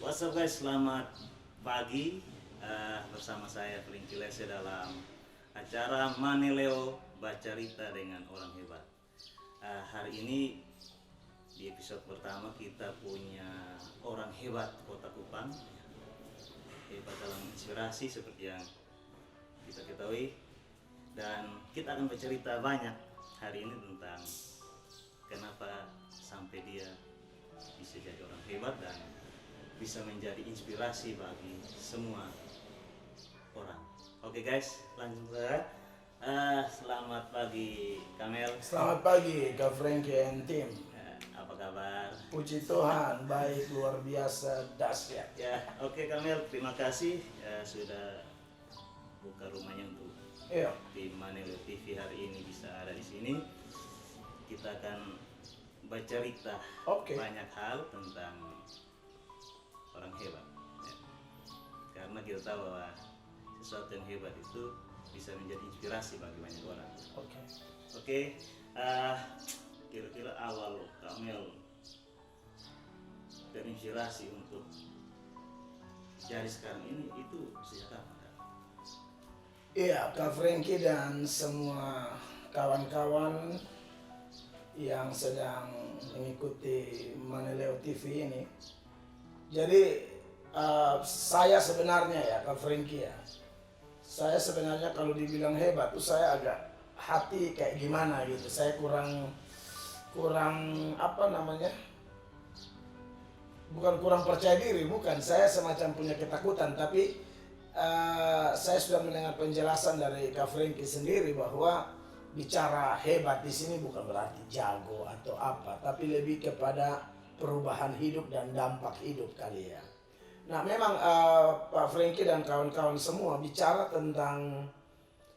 What's up guys, selamat pagi bersama saya Frankie Lese dalam acara Maneleo Bacarita dengan Orang Hebat. Hari ini di episode pertama kita punya orang hebat Kota Kupang, hebat dalam inspirasi seperti yang kita ketahui, dan kita akan bercerita banyak hari ini tentang kenapa sampai dia bisa jadi orang hebat dan bisa menjadi inspirasi bagi semua orang. Oke guys, langsung saja. Selamat pagi Kamel. Selamat pagi Kak Frankie and tim. Apa kabar? Puji Tuhan, baik, luar biasa, dahsyat. Ya, oke Kamel, terima kasih sudah buka rumahnya untuk Iya. di Maneleo TV hari ini bisa ada di sini. Kita akan bercerita Oke. banyak hal tentang orang hebat, ya. Karena kita tahu bahwa sesuatu yang hebat itu bisa menjadi inspirasi bagi banyak orang. Oke, kira-kira awal Kamel terinspirasi untuk jadi sekarang ini itu sejak kapan, Kak? Iya, Kak Frankie dan semua kawan-kawan yang sedang mengikuti Maneleo TV ini. Jadi saya sebenarnya ya Kak Frankie ya, saya sebenarnya kalau dibilang hebat tuh saya agak hati kayak gimana gitu. Saya kurang apa namanya, bukan kurang percaya diri, bukan. Saya semacam punya ketakutan, tapi saya sudah mendengar penjelasan dari Kak Frankie sendiri bahwa bicara hebat di sini bukan berarti jago atau apa, tapi lebih kepada perubahan hidup dan dampak hidup kali ya. Nah memang Pak Frankie dan kawan-kawan semua bicara tentang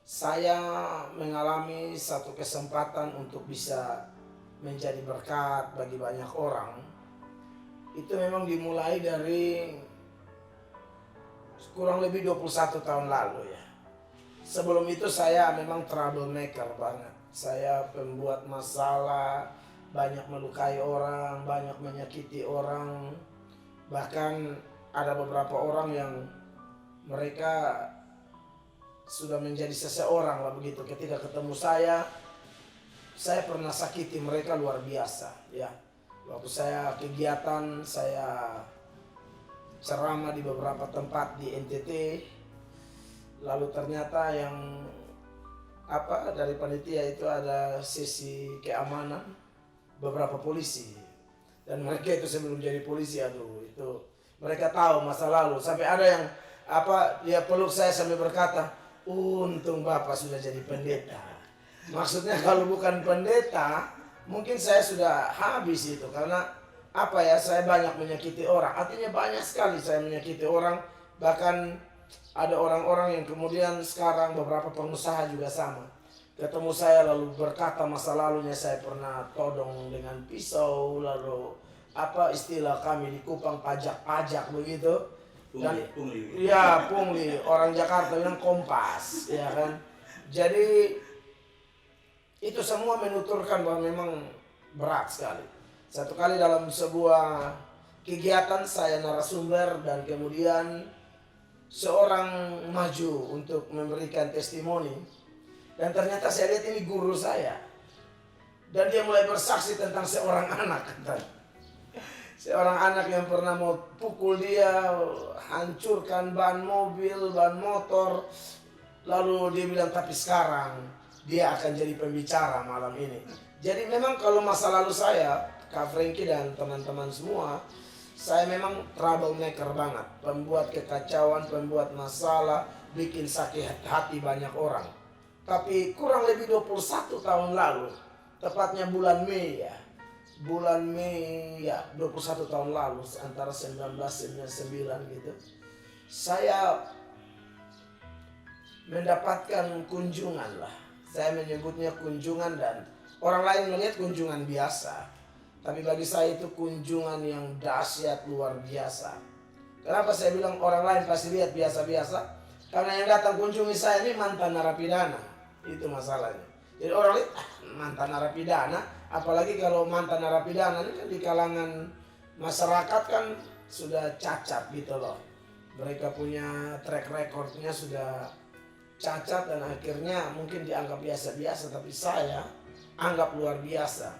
saya mengalami satu kesempatan untuk bisa menjadi berkat bagi banyak orang. Itu memang dimulai dari kurang lebih 21 tahun lalu ya. Sebelum itu saya memang troublemaker banget. Saya pembuat masalah, banyak melukai orang, banyak menyakiti orang. Bahkan ada beberapa orang yang mereka sudah menjadi seseorang lah begitu. Ketika ketemu saya pernah sakiti mereka luar biasa ya. Waktu saya kegiatan, saya ceramah di beberapa tempat di NTT. Lalu ternyata yang dari panitia itu ada sesi keamanan, beberapa polisi, dan mereka itu sebelum jadi polisi, itu mereka tahu masa lalu, sampai ada yang dia peluk saya sambil berkata, untung Bapak sudah jadi pendeta. Maksudnya kalau bukan pendeta mungkin saya sudah habis itu, karena saya banyak menyakiti orang. Artinya banyak sekali saya menyakiti orang. Bahkan ada orang-orang yang kemudian sekarang beberapa pengusaha juga sama. Ketemu saya lalu berkata masa lalunya saya pernah todong dengan pisau, lalu istilah kami di Kupang pajak-pajak begitu. Pungli. Iya, pungli. Orang Jakarta bilang kompas, ya kan. Jadi itu semua menuturkan bahwa memang berat sekali. Satu kali dalam sebuah kegiatan saya narasumber dan kemudian seorang maju untuk memberikan testimoni, dan ternyata saya lihat ini guru saya, dan dia mulai bersaksi tentang seorang anak, seorang anak yang pernah mau pukul dia, hancurkan ban mobil, ban motor, lalu dia bilang tapi sekarang dia akan jadi pembicara malam ini. Jadi memang kalau masa lalu saya, Kak Frankie dan teman-teman semua, saya memang troublemaker banget, pembuat kekacauan, pembuat masalah, bikin sakit hati banyak orang. Tapi kurang lebih 21 tahun lalu, tepatnya bulan Mei ya, 21 tahun lalu, antara 1999 gitu, saya mendapatkan kunjungan lah. Saya menyebutnya kunjungan, dan orang lain melihat kunjungan biasa. Tapi bagi saya itu kunjungan yang dahsyat luar biasa. Kenapa saya bilang orang lain pasti lihat biasa-biasa? Karena yang datang kunjungi saya ini mantan narapidana. Itu masalahnya. Jadi orang lihat mantan narapidana, apalagi kalau mantan narapidana ini kan di kalangan masyarakat kan sudah cacat gitu loh. Mereka punya track recordnya sudah cacat dan akhirnya mungkin dianggap biasa-biasa, tapi saya anggap luar biasa.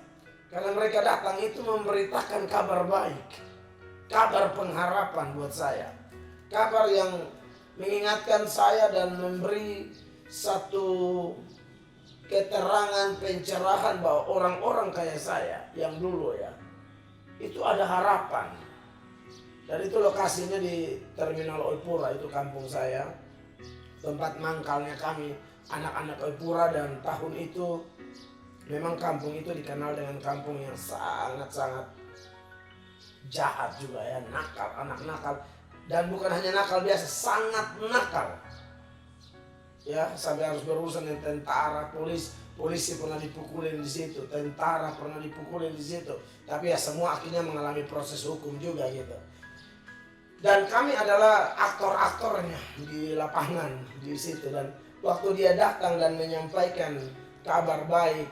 Karena mereka datang itu memberitakan kabar baik, kabar pengharapan buat saya. Kabar yang mengingatkan saya dan memberi satu keterangan pencerahan bahwa orang-orang kayak saya yang dulu ya, itu ada harapan. Dan itu lokasinya di Terminal Oipura, itu kampung saya. Tempat mangkalnya kami, anak-anak Oipura, dan tahun itu memang kampung itu dikenal dengan kampung yang sangat-sangat jahat juga ya, nakal, anak nakal. Dan bukan hanya nakal biasa, sangat nakal. Ya, sampai harus berurusan dengan tentara, polisi pernah dipukulin di situ, tentara pernah dipukulin di situ. Tapi ya semua akhirnya mengalami proses hukum juga gitu. Dan kami adalah aktor-aktornya di lapangan di situ. Dan waktu dia datang dan menyampaikan kabar baik,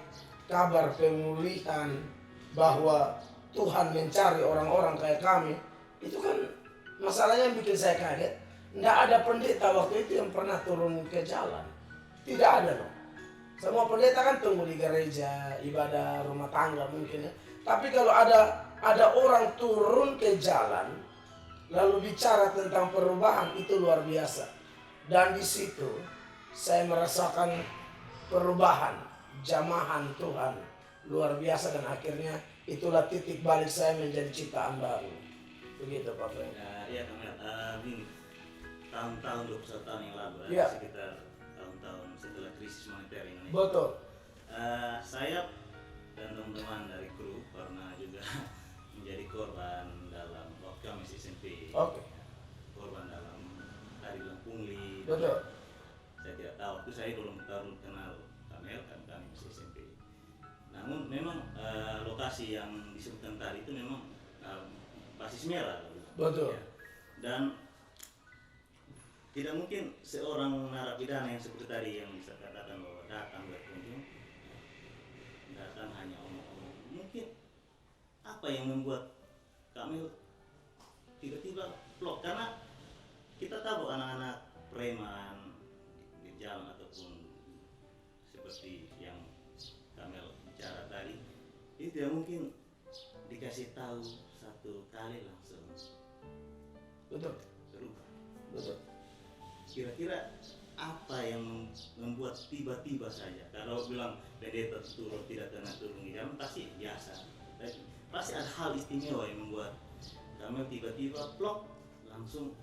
kabar pemulihan, bahwa Tuhan mencari orang-orang kayak kami, itu kan masalahnya yang bikin saya kaget. Nggak ada pendeta waktu itu yang pernah turun ke jalan. Tidak ada loh. Semua pendeta kan tunggu di gereja, ibadah rumah tangga mungkin ya. Tapi kalau ada orang turun ke jalan, lalu bicara tentang perubahan, itu luar biasa. Dan di situ saya merasakan perubahan, jamahan Tuhan luar biasa, dan akhirnya itulah titik balik saya menjadi ciptaan baru. Begitu Pak Frank. Iya Kamil, ini tahun-tahun 21 tahun yang lalu, Ya. sekitar tahun-tahun setelah krisis moneter Indonesia. Betul. Saya dan teman-teman dari kru pernah juga menjadi korban dalam waktu kami masih SMP. Oke. Korban dalam tadi bilang pungli. Betul. Saya tidak tahu, itu saya belum kenal Kamil, kan kami masih SMP. Namun memang lokasi yang disebutkan tadi itu memang basis merah. Betul. Ya. Dan tidak mungkin seorang narapidana yang seperti tadi yang bisa katakan bahwa datang berkunjung, datang hanya omong-omong. Mungkin apa yang membuat kami tiba-tiba plok? Karena kita tahu anak-anak preman di jalan ataupun seperti yang Kamel bicara tadi, itu tidak mungkin dikasih tahu satu kali langsung Betul. berubah. Betul. Kira-kira apa yang membuat tiba-tiba saja? Kalau bilang pendeta turun tidak kena turun di jalan, pasti biasa. Tapi pasti ada hal istimewa yang membuat kami tiba-tiba plok langsung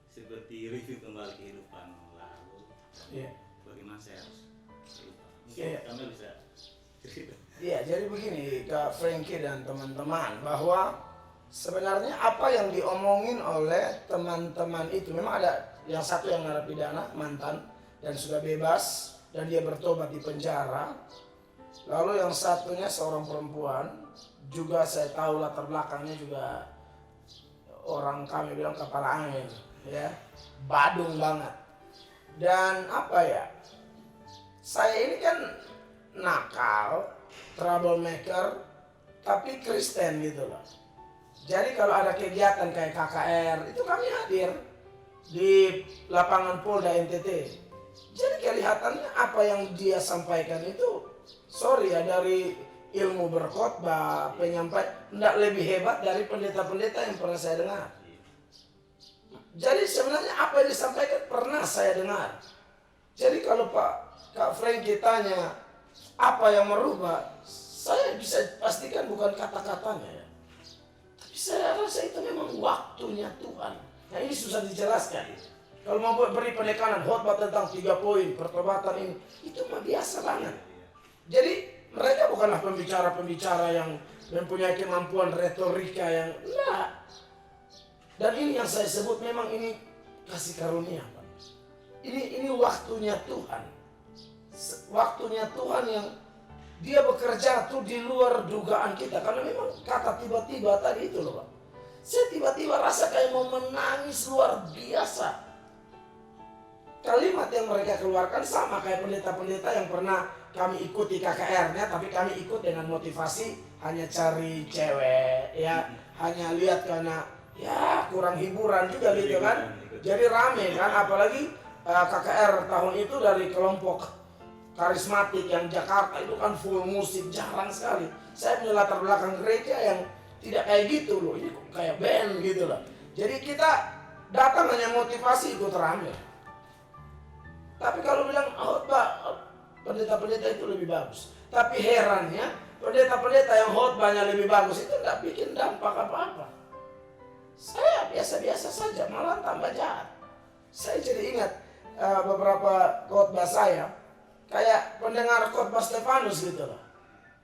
seperti review kembali kehidupan lalu. Iya. Bagaimana saya harus berubah? Mungkin Iya. kami bisa cerita. Iya, jadi begini Kak Frankie dan teman-teman, bahwa sebenarnya apa yang diomongin oleh teman-teman itu, memang ada yang satu yang narapidana, mantan, dan sudah bebas, dan dia bertobat di penjara. Lalu yang satunya seorang perempuan, juga saya tahu latar belakangnya juga orang kami bilang kepala angin, ya, badung banget. Dan apa ya, saya ini kan nakal, troublemaker, tapi Kristen gitu loh. Jadi kalau ada kegiatan kayak KKR, itu kami hadir di lapangan Polda NTT. Jadi kelihatannya apa yang dia sampaikan itu, sorry ya, dari ilmu berkhotbah, penyampaian, tidak lebih hebat dari pendeta-pendeta yang pernah saya dengar. Jadi sebenarnya apa yang disampaikan pernah saya dengar. Jadi kalau Kak Frankie tanya apa yang merubah, saya bisa pastikan bukan kata-katanya ya. Saya rasa itu memang waktunya Tuhan. Nah ini susah dijelaskan. Kalau mau beri penekanan khotbah tentang 3 poin pertobatan ini, itu mah biasa banget. Jadi mereka bukanlah pembicara-pembicara yang mempunyai kemampuan retorika yang enggak. Dan ini yang saya sebut memang ini kasih karunia, Pak. Ini waktunya Tuhan. Waktunya Tuhan yang dia bekerja tuh di luar dugaan kita. Karena memang kata tiba-tiba tadi itu loh Pak. Saya tiba-tiba rasa kayak mau menangis luar biasa. Kalimat yang mereka keluarkan sama kayak pendeta-pendeta yang pernah kami ikuti KKR-nya, tapi kami ikut dengan motivasi hanya cari cewek, ya, hanya lihat karena ya kurang hiburan juga gitu kan. Jadi rame kan, apalagi KKR tahun itu dari kelompok karismatik yang Jakarta itu kan full musik, jarang sekali. Saya punya latar belakang gereja yang tidak kayak gitu loh, ini kayak band gitu loh. Jadi kita datang hanya motivasi ikut rame. Tapi kalau bilang khotbah pendeta-pendeta itu lebih bagus. Tapi herannya pendeta-pendeta yang khotbahnya lebih bagus itu nggak bikin dampak apa-apa. Saya biasa-biasa saja, malah tambah jahat. Saya jadi ingat beberapa khotbah saya, kayak pendengar khotbah Stefanus gitu loh.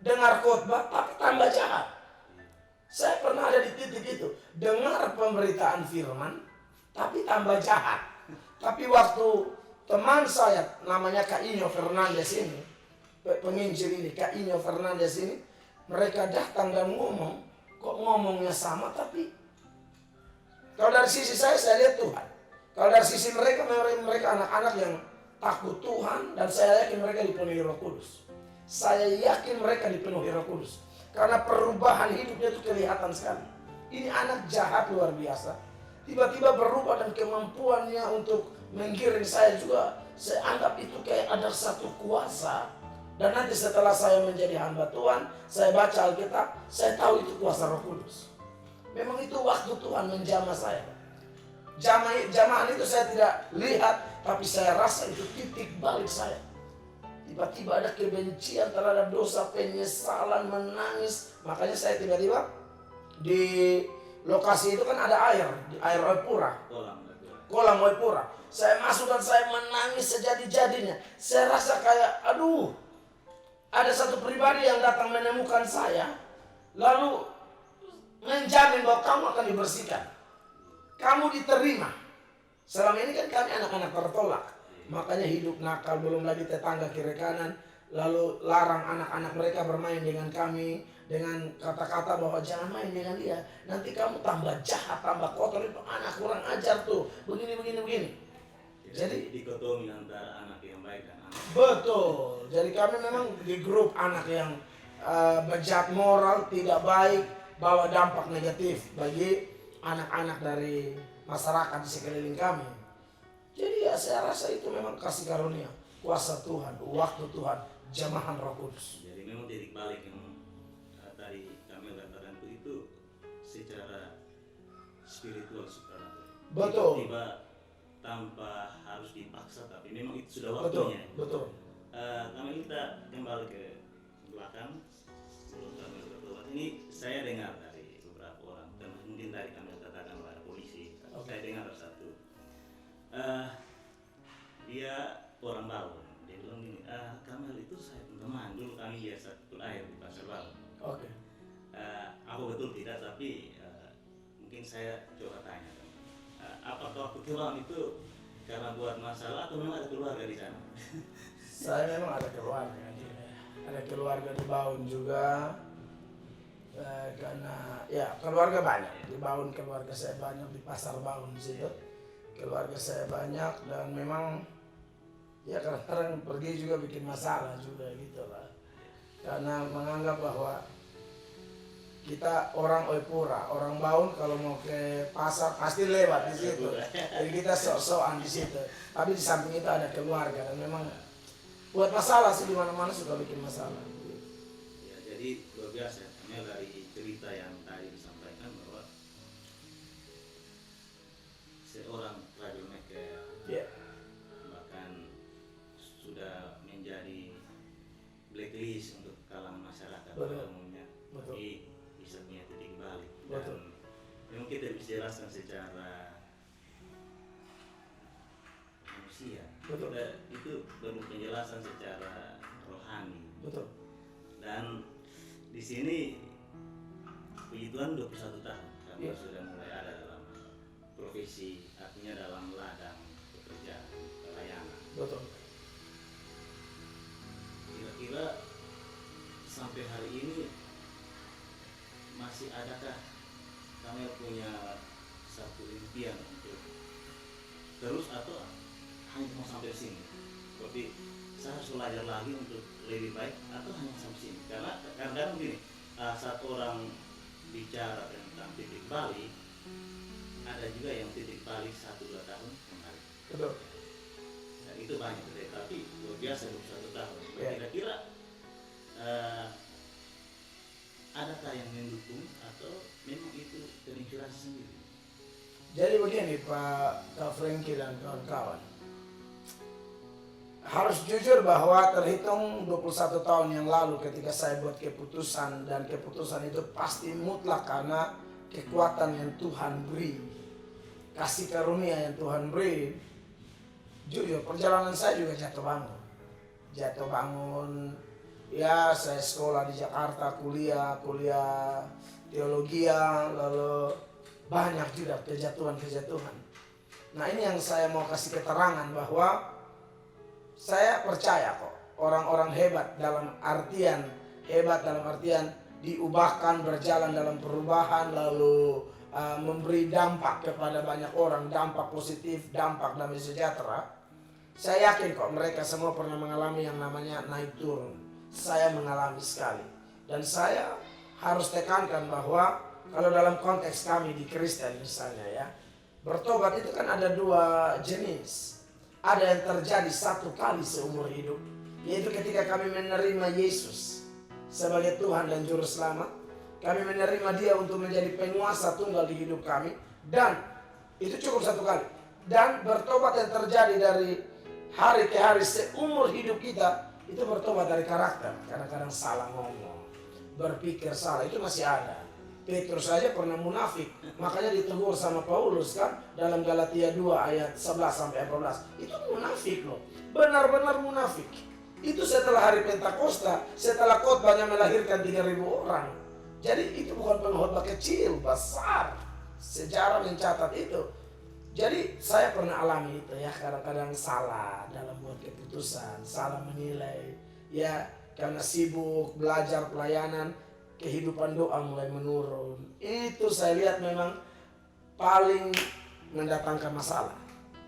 Dengar khotbah tapi tambah jahat. Saya pernah ada di titik itu, dengar pemberitaan firman tapi tambah jahat. Tapi waktu teman saya namanya Kak Inyo Fernandes ini, penginjil ini, Kak Inyo Fernandes ini, mereka datang dan ngomong, kok ngomongnya sama, tapi kalau dari sisi saya lihat Tuhan. Kalau dari sisi mereka anak-anak yang takut Tuhan, dan saya yakin mereka dipenuhi Roh Kudus. Saya yakin mereka dipenuhi Roh Kudus. Karena perubahan hidupnya itu kelihatan sekali. Ini anak jahat luar biasa. Tiba-tiba berubah dan kemampuannya untuk menggiring saya juga. Saya anggap itu kayak ada satu kuasa. Dan nanti setelah saya menjadi hamba Tuhan, saya baca Alkitab, saya tahu itu kuasa Roh Kudus. Memang itu waktu Tuhan menjamah saya. Jamahan itu saya tidak lihat, tapi saya rasa itu titik balik saya. Tiba-tiba ada kebencian terhadap dosa, penyesalan, menangis. Makanya saya tiba-tiba di lokasi itu kan ada air Oepura, kolam Oepura. Saya masuk dan saya menangis sejadi-jadinya. Saya rasa kayak, aduh, ada satu pribadi yang datang menemukan saya, lalu menjamin bahwa kamu akan dibersihkan, kamu diterima. Selama ini kan kami anak-anak tertolak. Makanya hidup nakal, belum lagi tetangga kiri kanan, lalu larang anak-anak mereka bermain dengan kami, dengan kata-kata bahwa jangan main dengan dia, nanti kamu tambah jahat, tambah kotor, itu anak kurang ajar tuh, begini. Jadi dikotomi antara anak yang baik dan anak. Betul. Jadi kami memang di grup anak yang bejat moral, tidak baik, bawa dampak negatif bagi anak-anak dari masyarakat di sekeliling kami. Jadi ya saya rasa itu memang kasih karunia, kuasa Tuhan, waktu Tuhan, jamahan Roh Kudus. Jadi memang titik balik yang tadi kami katakan itu secara spiritual supranatural. Betul. Tiba-tiba tanpa harus dipaksa, tapi memang itu sudah waktunya. Betul. Kami kita kembali ke belakang sebelum kami bertobat. Ini saya dengar dari beberapa orang, dan mungkin tadi kami katakan pada polisi. Saya dengar satu. Dia orang Bawon, dia bilang gini, Kamel itu saya teman, dulu kami biasa betul air di Pasar Bawon. Oke. Aku betul tidak, tapi mungkin saya coba tanya, apakah kekeluhan itu karena buat masalah atau memang ada keluarga di sana? Saya memang ada keluarga, ada keluarga di Bawon juga, karena ya keluarga banyak di Bawon, keluarga saya banyak di Pasar Bawon di situ. Keluarga saya banyak dan memang ya kadang-kadang pergi juga bikin masalah juga gitu lah. Karena menganggap bahwa kita orang Oepura, orang Bawon kalau mau ke pasar pasti lewat di situ. Jadi kita sok-sokan di situ. Tapi di samping itu ada keluarga dan memang buat masalah sih, di mana-mana suka bikin masalah. Ya, jadi luar biasa. Ini dari cerita yang tadi disampaikan bahwa seorang troublemaker, bahkan sudah menjadi blacklist untuk kalangan masyarakat pada umumnya, tapi bisa punya titik balik. Dan memang kita bisa jelaskan secara manusia. Itu perlu penjelasan secara rohani. Dan di sini puji Tuhan 21 tahun kami sudah mulai ada dalam profesi, artinya dalam ladang pekerjaan pelayanan. Kira-kira sampai hari ini masih adakah kami punya satu impian untuk terus atau hanya mau sampai sini? seperti saya harus belajar lagi untuk lebih baik atau hanya sampai sini. Karena kadang-kadang begini, saat orang bicara tentang titik balik, ada juga yang titik balik 1-2 tahun kembali. Betul. Dan itu banyak terjadi, tapi luar biasa 21 tahun. Ya. Kira-kira adakah yang mendukung atau memang itu terinspirasi sendiri? Jadi begini Kak Frankie dan kawan-kawan, harus jujur bahwa terhitung 21 tahun yang lalu ketika saya buat keputusan, dan keputusan itu pasti mutlak karena kekuatan yang Tuhan beri, kasih karunia yang Tuhan beri. Jujur perjalanan saya juga jatuh bangun ya. Saya sekolah di Jakarta, kuliah teologi, lalu banyak juga kejatuhan. Nah ini yang saya mau kasih keterangan, bahwa saya percaya kok orang-orang hebat dalam artian diubahkan, berjalan dalam perubahan, lalu memberi dampak kepada banyak orang, dampak positif, dampak damai sejahtera. Saya yakin kok mereka semua pernah mengalami yang namanya naik turun. Saya mengalami sekali. Dan saya harus tekankan bahwa kalau dalam konteks kami di Kristen misalnya ya, bertobat itu kan ada 2 jenis. Ada yang terjadi 1 kali seumur hidup, yaitu ketika kami menerima Yesus sebagai Tuhan dan Juru Selamat. Kami menerima Dia untuk menjadi penguasa tunggal di hidup kami, dan itu cukup 1 kali. Dan bertobat yang terjadi dari hari ke hari seumur hidup kita, itu bertobat dari karakter. Kadang-kadang salah ngomong, berpikir salah, itu masih ada. Petrus saja pernah munafik, makanya ditegur sama Paulus kan dalam Galatia 2 ayat 11-14. Itu munafik loh, benar-benar munafik. Itu setelah hari Pentakosta, setelah khotbahnya melahirkan 3.000 orang. Jadi itu bukan pengkhotbah kecil, besar. Sejarah mencatat itu. Jadi saya pernah alami itu ya, kadang-kadang salah dalam buat keputusan, salah menilai ya, karena sibuk belajar pelayanan, kehidupan doa mulai menurun. Itu saya lihat memang paling mendatangkan masalah.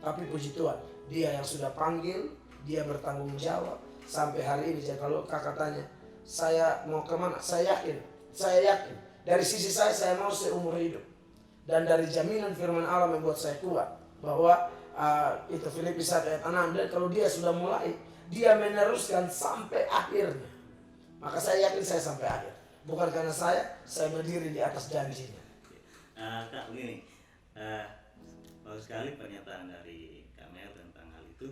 Tapi puji Tuhan, Dia yang sudah panggil, Dia bertanggung jawab sampai hari ini. Jadi kalau kakak tanya, saya mau kemana? Saya yakin dari sisi saya mau seumur hidup. Dan dari jaminan firman Allah membuat saya kuat bahwa itu Filipi 1 ayat 6, dan kalau Dia sudah mulai, Dia meneruskan sampai akhirnya. Maka saya yakin saya sampai akhir. Bukan karena saya berdiri di atas janjinya. Kak, begini, bagus sekali pernyataan dari Kak Mel tentang hal itu.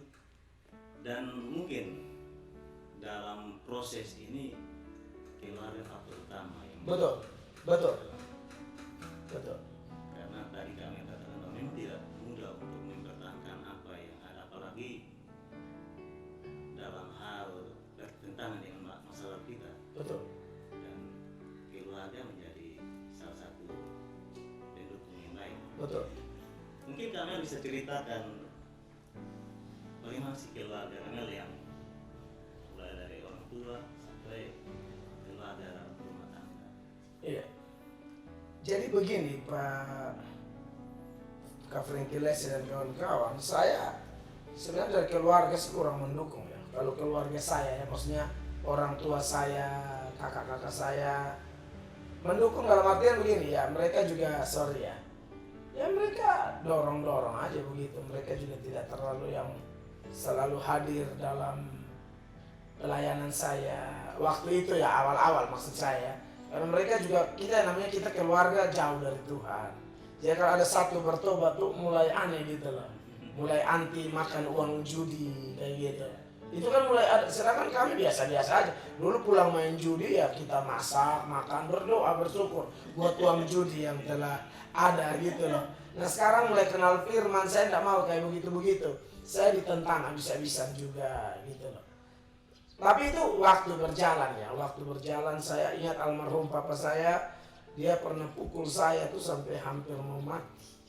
Dan mungkin dalam proses ini keluarga faktor utama yang Betul. Karena tadi kami katakan bahwa memang tidak mudah untuk mempertahankan apa yang ada, apalagi dalam hal bertentangan dengan masalah kita. Betul. Keluarga menjadi salah satu pendukung yang baik. Betul. Mungkin kami bisa ceritakan bagaimana sih keluarga kami yang mulai dari orang tua sampai keluarga dalam rumah tangga. Iya. Jadi begini Kak Frankie Lese dan kawan-kawan, saya sebenarnya dari keluarga kurang mendukung ya. Kalau keluarga saya ya, maksudnya orang tua saya, kakak-kakak saya mendukung dalam artian begini ya, mereka juga ya mereka dorong-dorong aja begitu. Mereka juga tidak terlalu yang selalu hadir dalam pelayanan saya waktu itu ya, awal-awal maksud saya. Karena mereka juga, kita keluarga jauh dari Tuhan. Jadi kalau ada satu bertobat tuh mulai aneh gitu loh, mulai anti makan uang judi kayak gitu. Itu kan mulai ada, sedangkan kami biasa-biasa aja. Dulu pulang main judi ya kita masak, makan, berdoa, bersyukur buat uang judi yang telah ada gitu loh. Nah sekarang mulai kenal firman, saya tidak mau kayak begitu-begitu. Saya ditentang habis-habisan juga gitu loh. Tapi itu waktu berjalan saya ingat almarhum papa saya, dia pernah pukul saya tuh sampai hampir mau mati.